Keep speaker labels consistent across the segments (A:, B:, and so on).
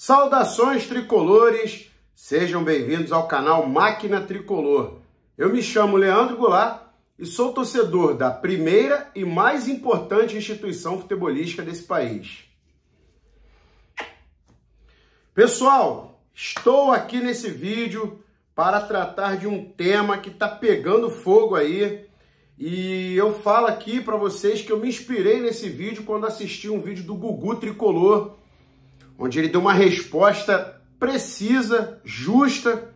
A: Saudações tricolores, sejam bem-vindos ao canal Máquina Tricolor. Eu me chamo Leandro Goulart e sou torcedor da primeira e mais importante instituição futebolística desse país. Pessoal, estou aqui nesse vídeo para tratar de um tema que está pegando fogo aí. E eu falo aqui para vocês que eu me inspirei nesse vídeo quando assisti um vídeo do Gugu Tricolor, onde ele deu uma resposta precisa, justa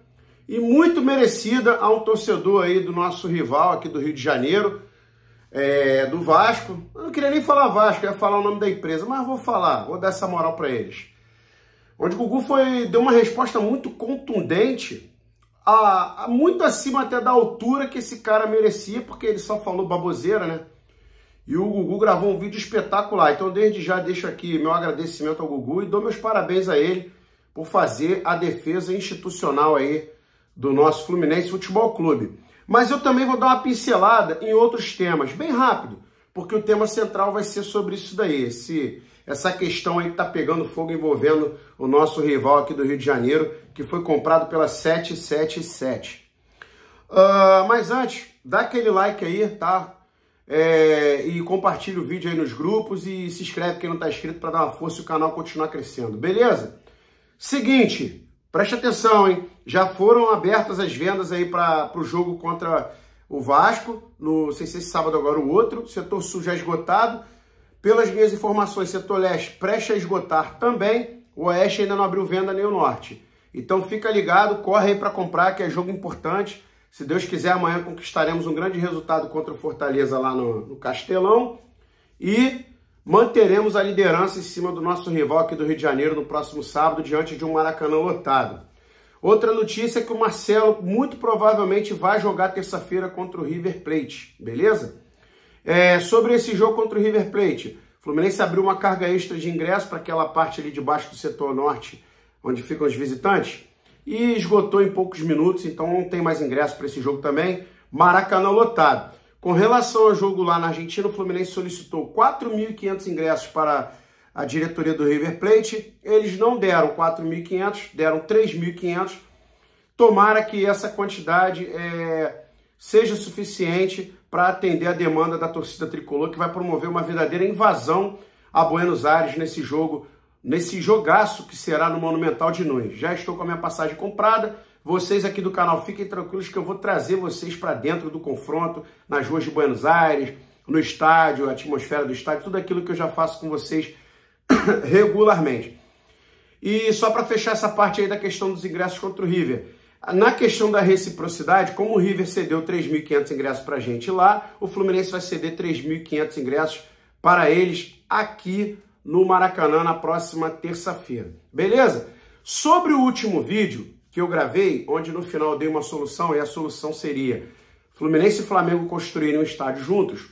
A: e muito merecida a um torcedor aí do nosso rival aqui do Rio de Janeiro, do Vasco. Eu não queria nem falar Vasco, eu ia falar o nome da empresa, mas vou dar essa moral para eles. Onde o Gugu deu uma resposta muito contundente, muito acima até da altura que esse cara merecia, porque ele só falou baboseira, né? E o Gugu gravou um vídeo espetacular. Então, desde já, deixo aqui meu agradecimento ao Gugu e dou meus parabéns a ele por fazer a defesa institucional aí do nosso Fluminense Futebol Clube. Mas eu também vou dar uma pincelada em outros temas, bem rápido, porque o tema central vai ser sobre isso daí, essa questão aí que tá pegando fogo envolvendo o nosso rival aqui do Rio de Janeiro, que foi comprado pela 777. Mas antes, dá aquele like aí, tá? E compartilha o vídeo aí nos grupos e se inscreve quem não está inscrito para dar uma força e o canal continuar crescendo, beleza? Seguinte, preste atenção, hein? Já foram abertas as vendas aí para o jogo contra o Vasco, não sei se esse sábado agora o outro, setor sul já esgotado. Pelas minhas informações, setor leste presta a esgotar também, o oeste ainda não abriu venda nem o norte. Então fica ligado, corre aí para comprar, que é jogo importante. Se Deus quiser, amanhã conquistaremos um grande resultado contra o Fortaleza lá no Castelão e manteremos a liderança em cima do nosso rival aqui do Rio de Janeiro no próximo sábado, diante de um Maracanã lotado. Outra notícia é que o Marcelo muito provavelmente vai jogar terça-feira contra o River Plate, beleza? Sobre esse jogo contra o River Plate, o Fluminense abriu uma carga extra de ingresso para aquela parte ali debaixo do setor norte, onde ficam os visitantes, e esgotou em poucos minutos, então não tem mais ingresso para esse jogo também. Maracanã lotado. Com relação ao jogo lá na Argentina, o Fluminense solicitou 4.500 ingressos para a diretoria do River Plate. Eles não deram 4.500, deram 3.500. Tomara que essa quantidade seja suficiente para atender a demanda da torcida tricolor, que vai promover uma verdadeira invasão a Buenos Aires nesse jogo, nesse jogaço que será no Monumental de Nunes. Já estou com a minha passagem comprada. Vocês aqui do canal fiquem tranquilos que eu vou trazer vocês para dentro do confronto, nas ruas de Buenos Aires, no estádio, a atmosfera do estádio, tudo aquilo que eu já faço com vocês regularmente. E só para fechar essa parte aí da questão dos ingressos contra o River. Na questão da reciprocidade, como o River cedeu 3.500 ingressos para a gente lá, o Fluminense vai ceder 3.500 ingressos para eles aqui no Maracanã na próxima terça-feira, beleza? Sobre o último vídeo que eu gravei, onde no final eu dei uma solução, e a solução seria Fluminense e Flamengo construírem um estádio juntos,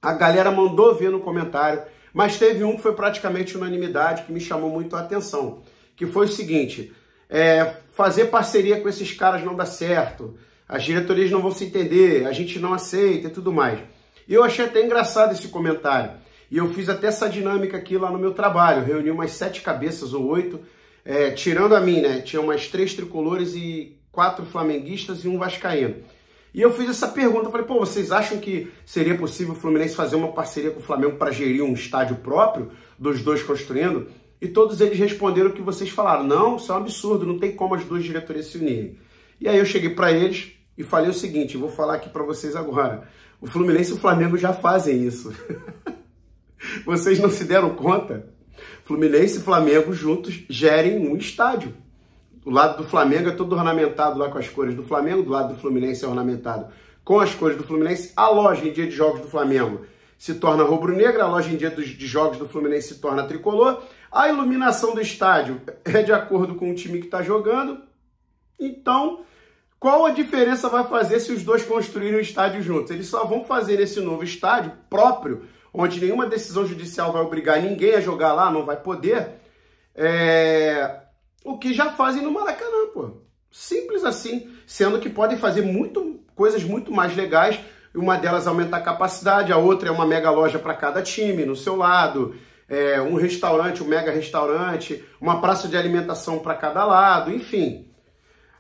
A: a galera mandou ver no comentário, mas teve um que foi praticamente unanimidade, que me chamou muito a atenção, que foi o seguinte: fazer parceria com esses caras não dá certo, as diretorias não vão se entender, a gente não aceita e tudo mais. E eu achei até engraçado esse comentário. E eu fiz até essa dinâmica aqui lá no meu trabalho, reuni umas 7 cabeças ou 8, tirando a mim, né? Tinha umas 3 tricolores e 4 flamenguistas e um vascaíno. E eu fiz essa pergunta, falei, pô, vocês acham que seria possível o Fluminense fazer uma parceria com o Flamengo para gerir um estádio próprio, dos dois construindo? E todos eles responderam o que vocês falaram, não, isso é um absurdo, não tem como as duas diretorias se unirem. E aí eu cheguei para eles e falei o seguinte, vou falar aqui para vocês agora, o Fluminense e o Flamengo já fazem isso. Vocês não se deram conta? Fluminense e Flamengo juntos gerem um estádio. O lado do Flamengo é todo ornamentado lá com as cores do Flamengo, do lado do Fluminense é ornamentado com as cores do Fluminense. A loja em dia de jogos do Flamengo se torna rubro-negra, a loja em dia de jogos do Fluminense se torna tricolor. A iluminação do estádio é de acordo com o time que está jogando. Então, qual a diferença vai fazer se os dois construírem um estádio juntos? Eles só vão fazer esse novo estádio próprio, onde nenhuma decisão judicial vai obrigar ninguém a jogar lá, não vai poder, o que já fazem no Maracanã, pô. Simples assim, sendo que podem fazer coisas muito mais legais, uma delas aumentar a capacidade, a outra é uma mega loja para cada time, no seu lado, um restaurante, um mega restaurante, uma praça de alimentação para cada lado, enfim.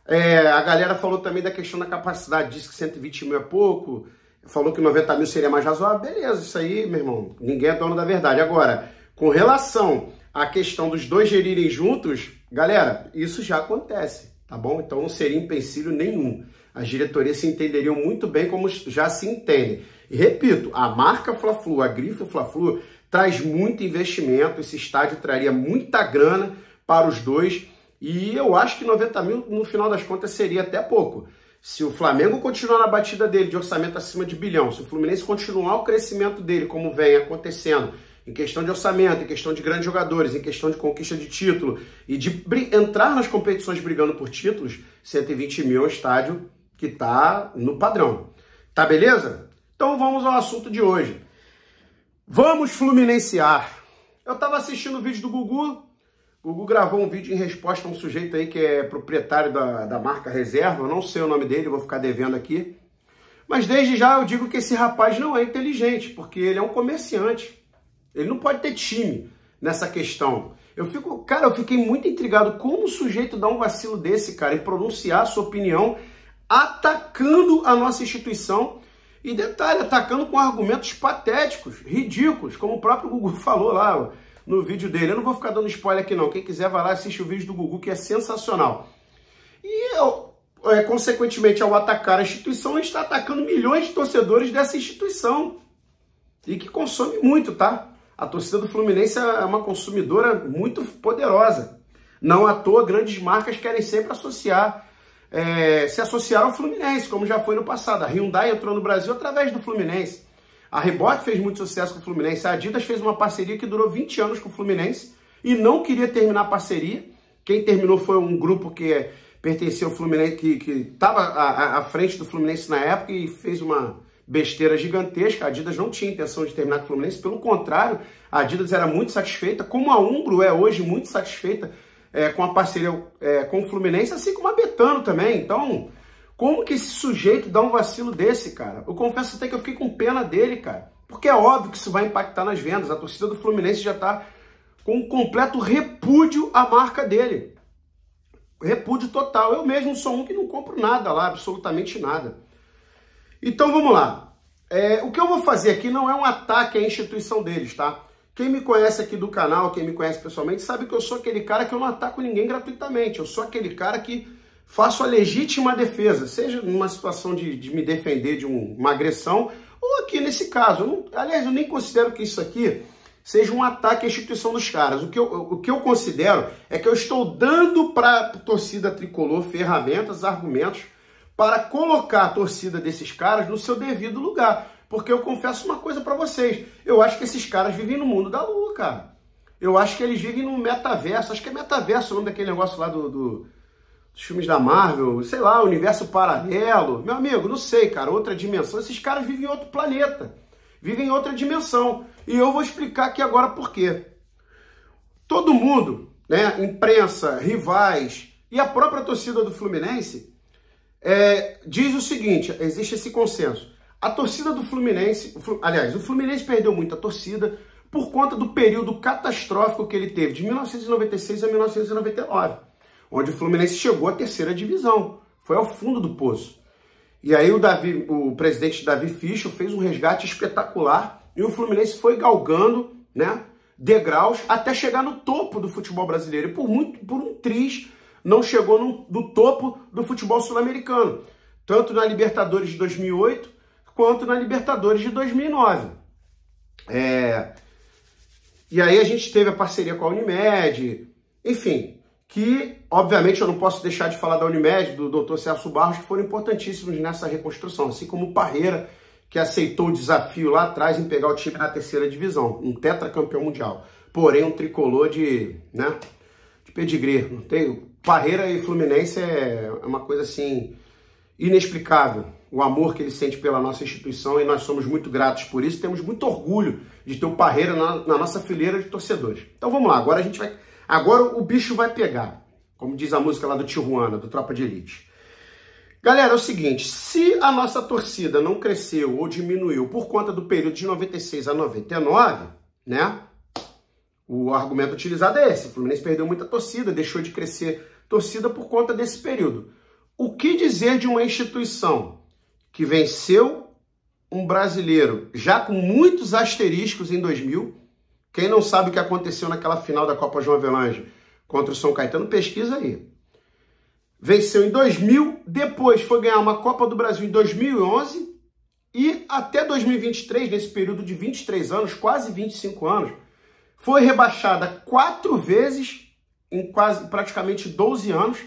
A: A galera falou também da questão da capacidade, disse que 120 mil é pouco, falou que 90 mil seria mais razoável. Beleza, isso aí, meu irmão, ninguém é dono da verdade. Agora, com relação à questão dos dois gerirem juntos, galera, isso já acontece, tá bom? Então não seria empecilho nenhum. As diretorias se entenderiam muito bem como já se entendem. E repito, a marca Fla-Flu, a grife Fla-Flu, traz muito investimento, esse estádio traria muita grana para os dois, e eu acho que 90 mil, no final das contas, seria até pouco. Se o Flamengo continuar na batida dele de orçamento acima de bilhão, se o Fluminense continuar o crescimento dele como vem acontecendo, em questão de orçamento, em questão de grandes jogadores, em questão de conquista de título e de entrar nas competições brigando por títulos, 120 mil é um estádio que está no padrão. Tá beleza? Então vamos ao assunto de hoje. Vamos fluminenciar. Eu estava assistindo o vídeo do Gugu. O Gugu gravou um vídeo em resposta a um sujeito aí que é proprietário da marca Reserva. Eu não sei o nome dele, vou ficar devendo aqui. Mas desde já eu digo que esse rapaz não é inteligente, porque ele é um comerciante. Ele não pode ter time nessa questão. Eu fiquei muito intrigado como o sujeito dá um vacilo desse, cara, em pronunciar a sua opinião atacando a nossa instituição. E detalhe, atacando com argumentos patéticos, ridículos, como o próprio Gugu falou lá no vídeo dele. Eu não vou ficar dando spoiler aqui não. Quem quiser vai lá e assiste o vídeo do Gugu, que é sensacional. E consequentemente, ao atacar a instituição, ele está atacando milhões de torcedores dessa instituição. E que consome muito, tá? A torcida do Fluminense é uma consumidora muito poderosa. Não à toa, grandes marcas querem sempre se associaram ao Fluminense, como já foi no passado. A Hyundai entrou no Brasil através do Fluminense. A Reebok fez muito sucesso com o Fluminense. A Adidas fez uma parceria que durou 20 anos com o Fluminense e não queria terminar a parceria. Quem terminou foi um grupo que pertencia ao Fluminense, que estava à frente do Fluminense na época e fez uma besteira gigantesca. A Adidas não tinha intenção de terminar com o Fluminense. Pelo contrário, a Adidas era muito satisfeita, como a Umbro é hoje muito satisfeita com a parceria com o Fluminense, assim como a Betano também. Então, como que esse sujeito dá um vacilo desse, cara? Eu confesso até que eu fiquei com pena dele, cara. Porque é óbvio que isso vai impactar nas vendas. A torcida do Fluminense já tá com um completo repúdio à marca dele. Repúdio total. Eu mesmo sou um que não compro nada lá, absolutamente nada. Então, vamos lá. O que eu vou fazer aqui não é um ataque à instituição deles, tá? Quem me conhece aqui do canal, quem me conhece pessoalmente, sabe que eu sou aquele cara que eu não ataco ninguém gratuitamente. Eu sou aquele cara que faço a legítima defesa, seja numa situação de me defender de uma agressão, ou aqui nesse caso. Aliás, eu nem considero que isso aqui seja um ataque à instituição dos caras. O que eu considero é que eu estou dando para a torcida tricolor ferramentas, argumentos, para colocar a torcida desses caras no seu devido lugar. Porque eu confesso uma coisa pra vocês, eu acho que esses caras vivem no mundo da lua, cara. Eu acho que eles vivem no metaverso, acho que é metaverso o nome daquele negócio lá dos filmes da Marvel, sei lá, universo paralelo. Meu amigo, não sei, cara, outra dimensão. Esses caras vivem em outro planeta, vivem em outra dimensão. E eu vou explicar aqui agora por quê. Todo mundo, né, imprensa, rivais e a própria torcida do Fluminense diz o seguinte, existe esse consenso. A torcida do Fluminense, aliás, o Fluminense perdeu muito a torcida por conta do período catastrófico que ele teve, de 1996 a 1999, onde o Fluminense chegou à terceira divisão, foi ao fundo do poço. E aí o presidente Davi Fischl fez um resgate espetacular e o Fluminense foi galgando, né, degraus até chegar no topo do futebol brasileiro. E por um triz não chegou no topo do futebol sul-americano, tanto na Libertadores de 2008 quanto na Libertadores de 2009. E aí a gente teve a parceria com a Unimed, enfim, que obviamente eu não posso deixar de falar da Unimed, do Dr. Celso Barros, que foram importantíssimos nessa reconstrução, assim como o Parreira, que aceitou o desafio lá atrás em pegar o time na terceira divisão, um tetracampeão mundial, porém um tricolor de pedigree. Não tem, Parreira e Fluminense é uma coisa assim inexplicável, o amor que ele sente pela nossa instituição, e nós somos muito gratos por isso, temos muito orgulho de ter o Parreira na nossa fileira de torcedores. Então vamos lá, agora o bicho vai pegar, como diz a música lá do Tijuana, do Tropa de Elite. Galera, é o seguinte, se a nossa torcida não cresceu ou diminuiu por conta do período de 96 a 99, né? O argumento utilizado é esse: o Fluminense perdeu muita torcida, deixou de crescer torcida por conta desse período. O que dizer de uma instituição que venceu um brasileiro já com muitos asteriscos em 2000? Quem não sabe o que aconteceu naquela final da Copa João Avelange contra o São Caetano, pesquisa aí. Venceu em 2000, depois foi ganhar uma Copa do Brasil em 2011 e até 2023, nesse período de 23 anos, quase 25 anos, foi rebaixada 4 vezes em praticamente 12 anos,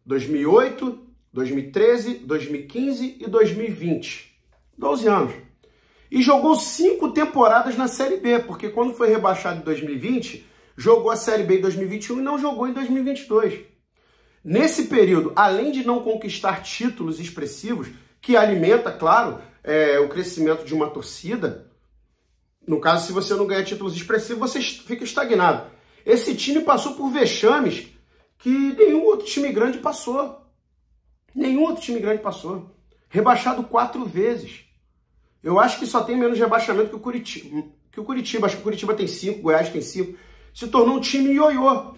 A: 2008, 2013, 2015 e 2020. 12 anos. E jogou 5 temporadas na Série B, porque quando foi rebaixado em 2020, jogou a Série B em 2021 e não jogou em 2022. Nesse período, além de não conquistar títulos expressivos, que alimenta, claro, o crescimento de uma torcida, no caso, se você não ganha títulos expressivos, você fica estagnado. Esse time passou por vexames que nenhum outro time grande passou. Nenhum outro time grande passou. Rebaixado 4 vezes. Eu acho que só tem menos rebaixamento que o Curitiba. Acho que o Curitiba tem 5, Goiás tem 5. Se tornou um time ioiô.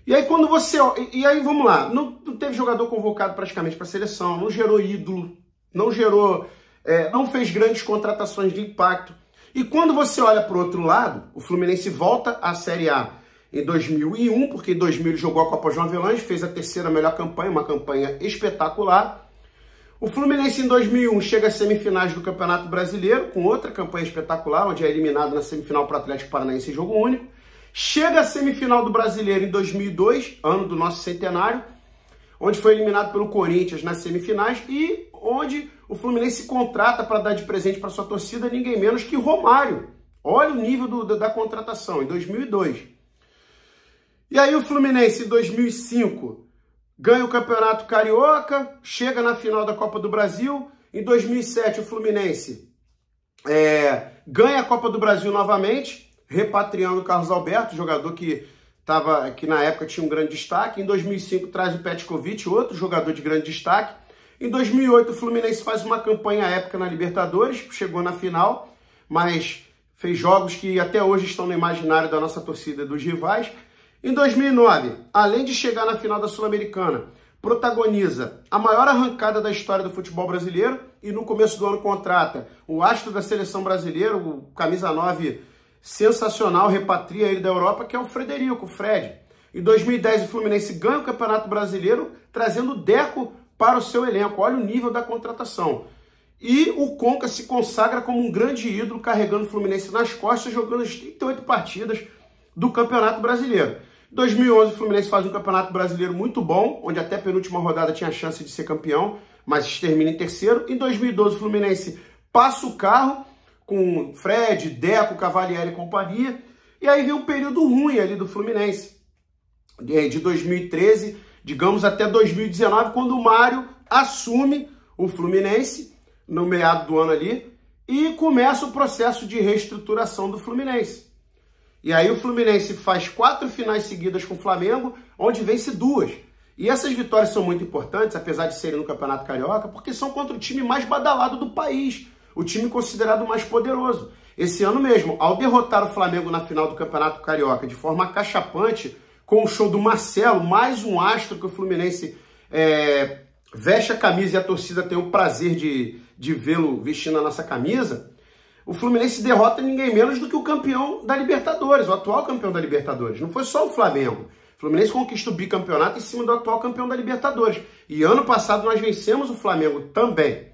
A: E aí quando você... E aí vamos lá. Não teve jogador convocado praticamente para a seleção. Não gerou ídolo. Não gerou... não fez grandes contratações de impacto. E quando você olha para o outro lado, o Fluminense volta à Série A em 2001, porque em 2000 ele jogou a Copa João Avelange, fez a terceira melhor campanha, uma campanha espetacular. O Fluminense em 2001 chega às semifinais do Campeonato Brasileiro, com outra campanha espetacular, onde é eliminado na semifinal para o Atlético Paranaense em jogo único. Chega à semifinal do Brasileiro em 2002, ano do nosso centenário, onde foi eliminado pelo Corinthians nas semifinais e onde o Fluminense contrata para dar de presente para sua torcida ninguém menos que Romário. Olha o nível da contratação, em 2002. E aí o Fluminense, em 2005, ganha o Campeonato Carioca, chega na final da Copa do Brasil. Em 2007, o Fluminense ganha a Copa do Brasil novamente, repatriando o Carlos Alberto, jogador que na época tinha um grande destaque. Em 2005, traz o Petkovic, outro jogador de grande destaque. Em 2008, o Fluminense faz uma campanha épica na Libertadores, chegou na final, mas fez jogos que até hoje estão no imaginário da nossa torcida e dos rivais. Em 2009, além de chegar na final da Sul-Americana, protagoniza a maior arrancada da história do futebol brasileiro e no começo do ano contrata o astro da seleção brasileira, o camisa 9 sensacional, repatria ele da Europa, que é o Frederico, o Fred. Em 2010, o Fluminense ganha o Campeonato Brasileiro, trazendo o Deco para o seu elenco. Olha o nível da contratação. E o Conca se consagra como um grande ídolo, carregando o Fluminense nas costas, jogando as 38 partidas do Campeonato Brasileiro. Em 2011, o Fluminense faz um Campeonato Brasileiro muito bom, onde até a penúltima rodada tinha chance de ser campeão, mas termina em terceiro. Em 2012, o Fluminense passa o carro com Fred, Deco, Cavalieri e companhia. E aí vem um período ruim ali do Fluminense, de 2013, digamos, até 2019, quando o Mário assume o Fluminense, no meado do ano ali, e começa o processo de reestruturação do Fluminense. E aí o Fluminense faz 4 finais seguidas com o Flamengo, onde vence 2. E essas vitórias são muito importantes, apesar de serem no Campeonato Carioca, porque são contra o time mais badalado do país, o time considerado mais poderoso. Esse ano mesmo, ao derrotar o Flamengo na final do Campeonato Carioca de forma acachapante, com o show do Marcelo, mais um astro que o Fluminense veste a camisa e a torcida tem o prazer de vê-lo vestindo a nossa camisa, o Fluminense derrota ninguém menos do que o campeão da Libertadores, o atual campeão da Libertadores. Não foi só o Flamengo. O Fluminense conquista o bicampeonato em cima do atual campeão da Libertadores. E ano passado nós vencemos o Flamengo também.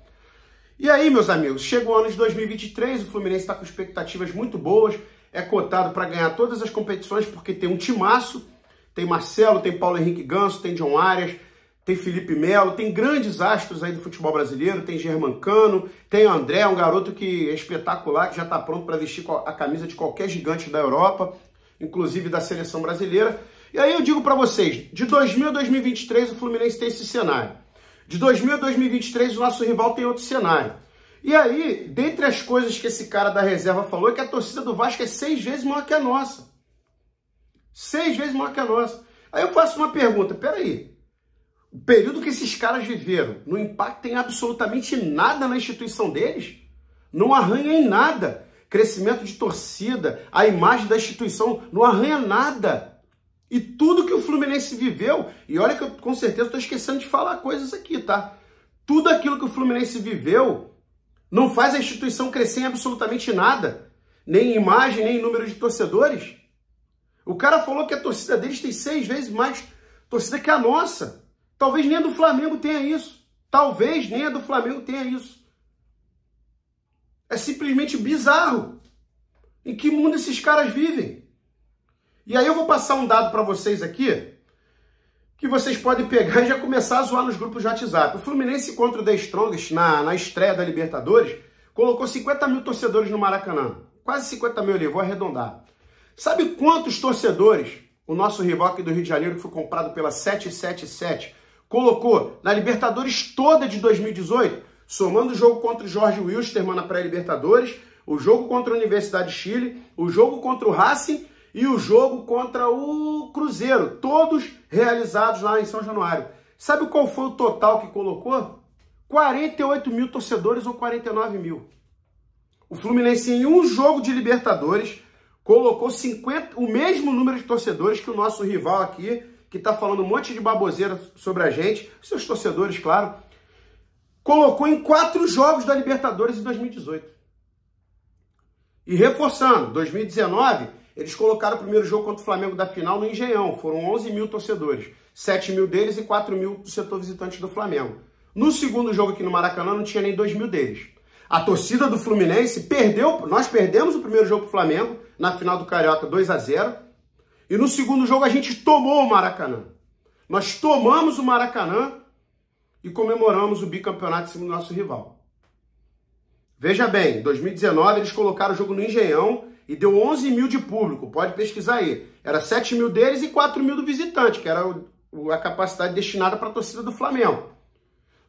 A: E aí, meus amigos, chega o ano de 2023, o Fluminense está com expectativas muito boas, é cotado para ganhar todas as competições porque tem um timaço, tem Marcelo, tem Paulo Henrique Ganso, tem John Arias, tem Felipe Melo, tem grandes astros aí do futebol brasileiro, tem Germancano, tem André, um garoto que é espetacular, que já está pronto para vestir a camisa de qualquer gigante da Europa, inclusive da seleção brasileira. E aí eu digo para vocês, de 2000 a 2023 o Fluminense tem esse cenário. De 2000 a 2023 o nosso rival tem outro cenário. E aí, dentre as coisas que esse cara da reserva falou, é que a torcida do Vasco é 6 vezes maior que a nossa. 6 vezes maior que a nossa. Aí eu faço uma pergunta, peraí. O período que esses caras viveram não impacta em absolutamente nada na instituição deles? Não arranha em nada? crescimento de torcida, a imagem da instituição, não arranha nada. E tudo que o Fluminense viveu, e olha que eu com certeza estou esquecendo de falar coisas aqui, tá? Tudo aquilo que o Fluminense viveu não faz a instituição crescer em absolutamente nada, nem em imagem, nem em número de torcedores. O cara falou que a torcida deles tem 6 vezes mais torcida que a nossa. Talvez nem a do Flamengo tenha isso. Talvez nem a do Flamengo tenha isso. É simplesmente bizarro. Em que mundo esses caras vivem? E aí eu vou passar um dado para vocês aqui, que vocês podem pegar e já começar a zoar nos grupos de WhatsApp. O Fluminense contra o The Strongest, na estreia da Libertadores, colocou 50 mil torcedores no Maracanã. Quase 50 mil ali, vou arredondar. Sabe quantos torcedores o nosso rival aqui do Rio de Janeiro, que foi comprado pela 777, colocou na Libertadores toda de 2018, somando o jogo contra o Jorge Wilstermann na pré-Libertadores, o jogo contra a Universidade de Chile, o jogo contra o Racing e o jogo contra o Cruzeiro, todos realizados lá em São Januário. Sabe qual foi o total que colocou? 48 mil torcedores ou 49 mil. O Fluminense, em um jogo de Libertadores, colocou o mesmo número de torcedores que o nosso rival aqui, que está falando um monte de baboseira sobre a gente, seus torcedores, claro, colocou em 4 jogos da Libertadores em 2018. E reforçando, 2019, eles colocaram o primeiro jogo contra o Flamengo da final no Engenhão. Foram 11 mil torcedores, 7 mil deles e 4 mil do setor visitante do Flamengo. No segundo jogo aqui no Maracanã não tinha nem 2 mil deles. A torcida do Fluminense perdeu, nós perdemos o primeiro jogo pro Flamengo, na final do Carioca 2-0, e no segundo jogo a gente tomou o Maracanã. Nós tomamos o Maracanã e comemoramos o bicampeonato em cima do nosso rival. Veja bem, em 2019 eles colocaram o jogo no Engenhão e deu 11 mil de público, pode pesquisar aí. Era 7 mil deles e 4 mil do visitante, que era a capacidade destinada para a torcida do Flamengo.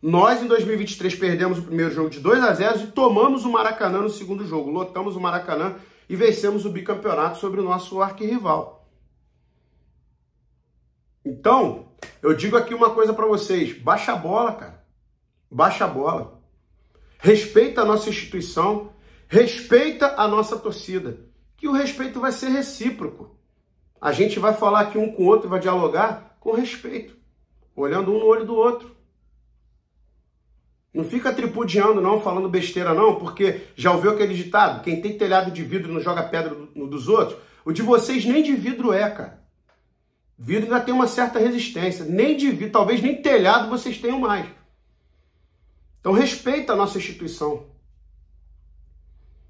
A: Nós, em 2023, perdemos o primeiro jogo de 2-0 e tomamos o Maracanã no segundo jogo. Lotamos o Maracanã e vencemos o bicampeonato sobre o nosso arquirrival. Então, eu digo aqui uma coisa para vocês. Baixa a bola, cara. Baixa a bola. Respeita a nossa instituição. Respeita a nossa torcida. Que o respeito vai ser recíproco. A gente vai falar aqui um com o outro e vai dialogar com respeito. Olhando um no olho do outro. Não fica tripudiando não, falando besteira não, porque já ouviu aquele ditado? Quem tem telhado de vidro não joga pedra no dos outros. O de vocês nem de vidro é, cara. Vidro ainda tem uma certa resistência. Nem de vidro, talvez nem telhado vocês tenham mais. Então respeita a nossa instituição.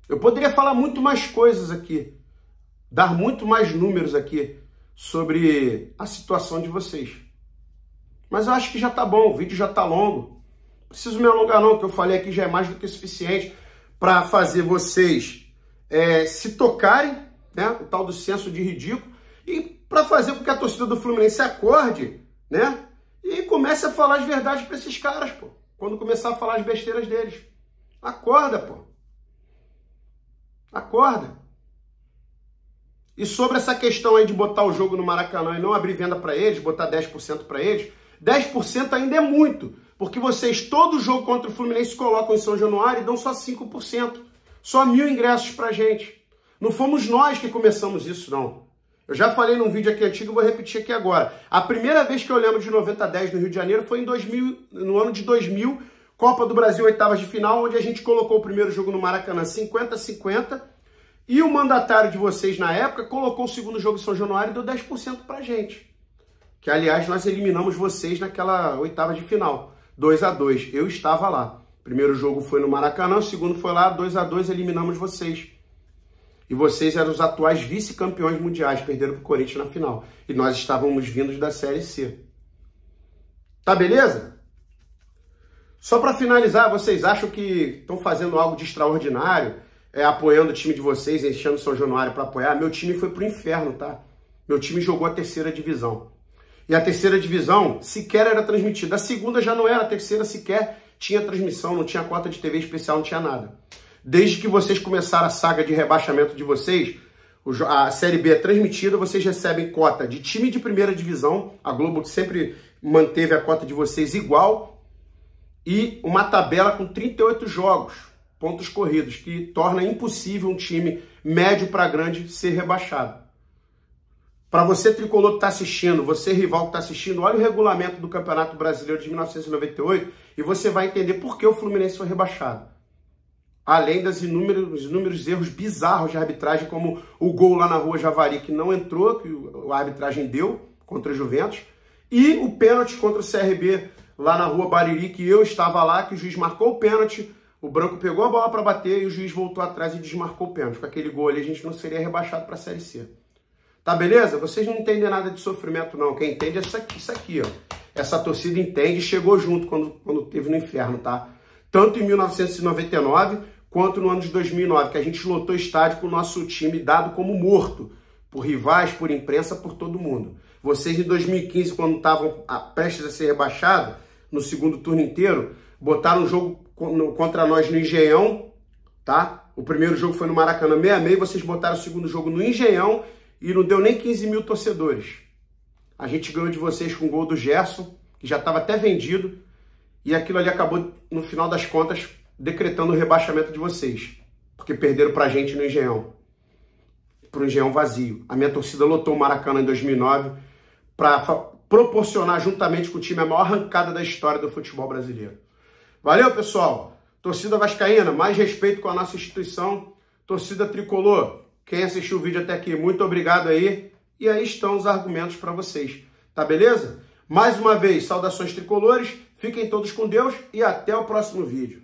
A: Eu poderia falar muito mais coisas aqui, dar muito mais números aqui sobre a situação de vocês. Mas eu acho que já tá bom, o vídeo já tá longo. Não preciso me alongar não, o que eu falei aqui já é mais do que suficiente para fazer vocês se tocarem, né, o tal do senso de ridículo, e para fazer com que a torcida do Fluminense acorde, né, e comece a falar as verdades para esses caras, pô. Quando começar a falar as besteiras deles. Acorda, pô. Acorda. E sobre essa questão aí de botar o jogo no Maracanã e não abrir venda para eles, botar 10% para eles, 10% ainda é muito. Porque vocês, todo jogo contra o Fluminense, colocam em São Januário e dão só 5%. Só 1.000 ingressos pra gente. Não fomos nós que começamos isso, não. Eu já falei num vídeo aqui antigo e vou repetir aqui agora. A primeira vez que eu lembro de 90-10 no Rio de Janeiro foi no ano de 2000, Copa do Brasil, oitavas de final, onde a gente colocou o primeiro jogo no Maracanã 50-50. E o mandatário de vocês, na época, colocou o segundo jogo em São Januário e deu 10% pra gente. Que, aliás, nós eliminamos vocês naquela oitava de final. 2-2, eu estava lá. Primeiro jogo foi no Maracanã, o segundo foi lá, 2-2, eliminamos vocês. E vocês eram os atuais vice-campeões mundiais, perderam para o Corinthians na final. E nós estávamos vindos da Série C. Tá beleza? Só para finalizar, vocês acham que estão fazendo algo de extraordinário, apoiando o time de vocês, enchendo São Januário para apoiar? Meu time foi pro inferno, tá? Meu time jogou a terceira divisão. E a terceira divisão sequer era transmitida. A segunda já não era, a terceira sequer tinha transmissão, não tinha cota de TV especial, não tinha nada. Desde que vocês começaram a saga de rebaixamento de vocês, a Série B é transmitida, vocês recebem cota de time de primeira divisão, a Globo sempre manteve a cota de vocês igual, e uma tabela com 38 jogos, pontos corridos, que torna impossível um time médio para grande ser rebaixado. Para você, tricolor que está assistindo, você, rival que está assistindo, olha o regulamento do Campeonato Brasileiro de 1998 e você vai entender por que o Fluminense foi rebaixado. Além dos inúmeros erros bizarros de arbitragem, como o gol lá na Rua Javari, que não entrou, que a arbitragem deu contra a Juventus, e o pênalti contra o CRB lá na Rua Bariri, que eu estava lá, que o juiz marcou o pênalti, o branco pegou a bola para bater e o juiz voltou atrás e desmarcou o pênalti. Com aquele gol ali a gente não seria rebaixado para a Série C. Tá beleza? Vocês não entendem nada de sofrimento não, quem entende é isso aqui, ó. Essa torcida entende e chegou junto quando teve no inferno, tá? Tanto em 1999 quanto no ano de 2009, que a gente lotou estádio com o nosso time dado como morto, por rivais, por imprensa, por todo mundo. Vocês em 2015, quando estavam prestes a ser rebaixados, no segundo turno inteiro, botaram um jogo contra nós no Engenhão, tá? O primeiro jogo foi no Maracanã, 6-6, vocês botaram o segundo jogo no Engenhão e não deu nem 15 mil torcedores. A gente ganhou de vocês com o gol do Gerson, que já estava até vendido, e aquilo ali acabou, no final das contas, decretando o rebaixamento de vocês, porque perderam pra gente no Engenhão, pro Engenhão vazio. A minha torcida lotou o Maracanã em 2009 para proporcionar, juntamente com o time, a maior arrancada da história do futebol brasileiro. Valeu, pessoal! Torcida vascaína, mais respeito com a nossa instituição. Torcida tricolor, quem assistiu o vídeo até aqui, muito obrigado aí. E aí estão os argumentos para vocês, tá beleza? Mais uma vez, saudações tricolores, fiquem todos com Deus e até o próximo vídeo.